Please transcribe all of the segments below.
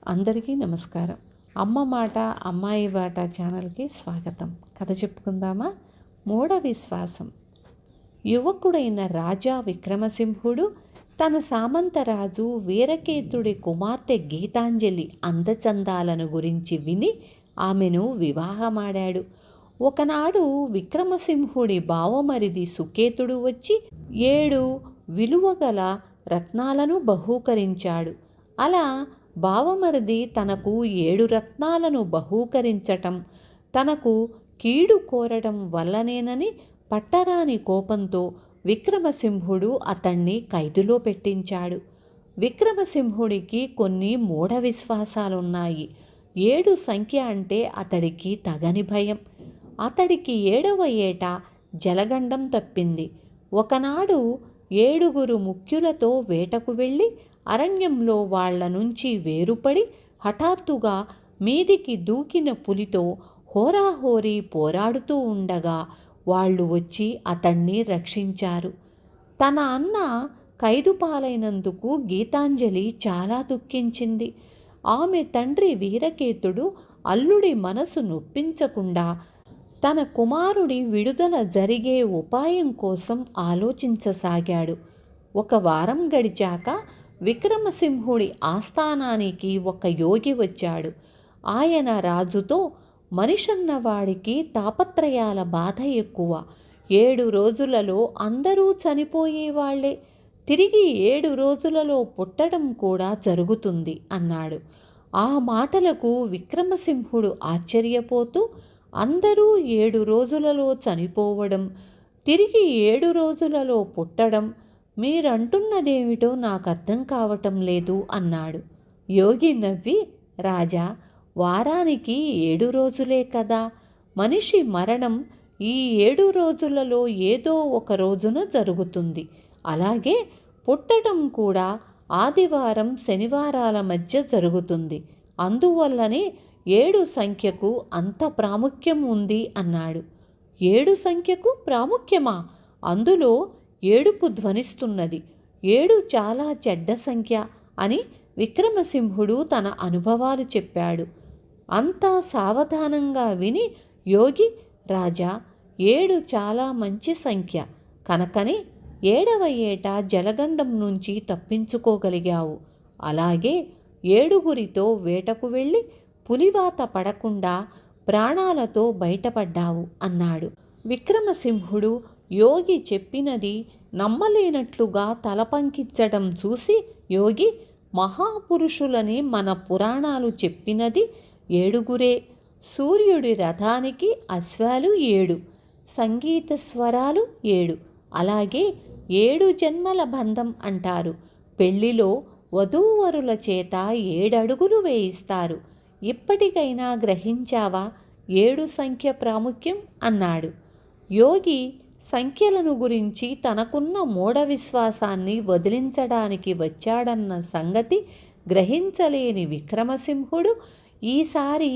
అందరికీ నమస్కారం. అమ్మ మాట అమ్మాయి బాట ఛానల్కి స్వాగతం. కథ చెప్పుకుందామా? మూఢ విశ్వాసం. యువకుడైన రాజా విక్రమసింహుడు తన సామంతరాజు వీరకేతుడి కుమార్తె గీతాంజలి అందచందాలను గురించి విని ఆమెను వివాహమాడాడు. ఒకనాడు విక్రమసింహుడి బావమరిది సుకేతుడు వచ్చి 7 విలువగల రత్నాలను బహూకరించాడు. అలా బావమరిది తనకు 7 రత్నాలను బహూకరించటం తనకు కీడు కోరడం వల్లనేనని పట్టరాని కోపంతో విక్రమసింహుడు అతన్ని ఖైదులో పెట్టించాడు. విక్రమసింహుడికి కొన్ని మూఢ విశ్వాసాలున్నాయి. 7 సంఖ్య అంటే అతడికి తగని భయం. అతడికి 7వ ఏట జలగండం తప్పింది. ఒకనాడు 7 ముఖ్యులతో వేటకు వెళ్ళి అరణ్యంలో వాళ్ల నుంచి వేరుపడి హఠాత్తుగా మీదికి దూకిన పులితో హోరాహోరీ పోరాడుతూ ఉండగా వాళ్ళు వచ్చి అతన్ని రక్షించారు. తన అన్న ఖైదు పాలైనందుకు గీతాంజలి చాలా దుఃఖించింది. ఆమె తండ్రి వీరకేతుడు అల్లుడి మనసు నొప్పించకుండా తన కుమారుడి విడుదల జరిగే ఉపాయం కోసం ఆలోచించసాగాడు. 1 వారం గడిచాక విక్రమసింహుడి ఆస్థానానికి ఒక యోగి వచ్చాడు. ఆయన రాజుతో, మనిషన్నవాడికి తాపత్రయాల బాధ ఎక్కువ. 7 రోజులలో అందరూ చనిపోయేవాళ్లే. తిరిగి 7 రోజులలో పుట్టడం కూడా జరుగుతుంది అన్నాడు. ఆ మాటలకు విక్రమసింహుడు ఆశ్చర్యపోతూ, అందరూ 7 రోజులలో చనిపోవడం, తిరిగి 7 రోజులలో పుట్టడం మీరంటున్నదేమిటో నాకు అర్థం కావటం లేదు అన్నాడు. యోగి నవ్వి, రాజా, వారానికి 7 రోజులే కదా. మనిషి మరణం ఈ 7 రోజులలో ఏదో ఒక రోజున జరుగుతుంది. అలాగే పుట్టడం కూడా ఆదివారం శనివారాల మధ్య జరుగుతుంది. అందువల్లనే 7 సంఖ్యకు అంత ప్రాముఖ్యం ఉంది అన్నాడు. 7 సంఖ్యకు ప్రాముఖ్యమా? అందులో ఏడుపు ధ్వనిస్తున్నది. 7 చాలా చెడ్డ సంఖ్య అని విక్రమసింహుడు తన అనుభవాలు చెప్పాడు. అంతా సావధానంగా విని యోగి, రాజా, 7 చాలా మంచి సంఖ్య కనుకనే 7వ ఏట జలగండం నుంచి తప్పించుకోగలిగావు. అలాగే 7 వేటకు వెళ్ళి పులివాత పడకుండా ప్రాణాలతో బయటపడ్డావు అన్నాడు. విక్రమసింహుడు యోగి చెప్పినది నమ్మలేనట్లుగా తలపంకించడం చూసి, యోగి, మహాపురుషులని మన పురాణాలు చెప్పినది 7. సూర్యుడి రథానికి అశ్వాలు 7, సంగీత స్వరాలు 7, అలాగే 7 జన్మల బంధం అంటారు. పెళ్లిలో వధూవరుల చేత 7 అడుగులు వేయిస్తారు. ఇప్పటికైనా గ్రహించావా 7 సంఖ్య ప్రాముఖ్యం అన్నాడు. యోగి సంఖ్యలను గురించి తనకున్న మూఢ విశ్వాసాన్ని వదిలించడానికి వచ్చాడన్న సంగతి గ్రహించలేని విక్రమసింహుడు ఈసారి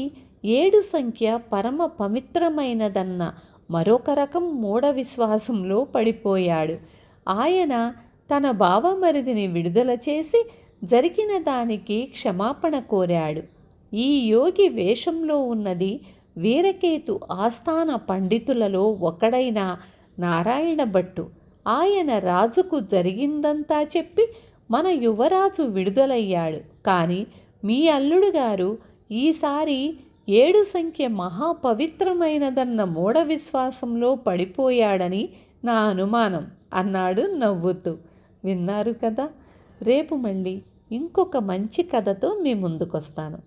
7 సంఖ్య పరమ పవిత్రమైనదన్న మరొక రకం మూఢ విశ్వాసంలో పడిపోయాడు. ఆయన తన బావమరిదిని విడుదల చేసి జరిగిన దానికి క్షమాపణ కోరాడు. ఈ యోగి వేషంలో ఉన్నది వీరకేతు ఆస్థాన పండితులలో ఒకడైన నారాయణ భట్టు. ఆయన రాజుకు జరిగిందంతా చెప్పి మన యువరాజు విడుదలయ్యాడు. కానీ మీ అల్లుడు గారు ఈసారి 7 సంఖ్య మహాపవిత్రమైనదన్న మూఢ విశ్వాసంలో పడిపోయాడని నా అనుమానం అన్నాడు నవ్వుతూ. విన్నారు కదా. రేపు మళ్ళీ ఇంకొక మంచి కథతో మీ ముందుకొస్తాను.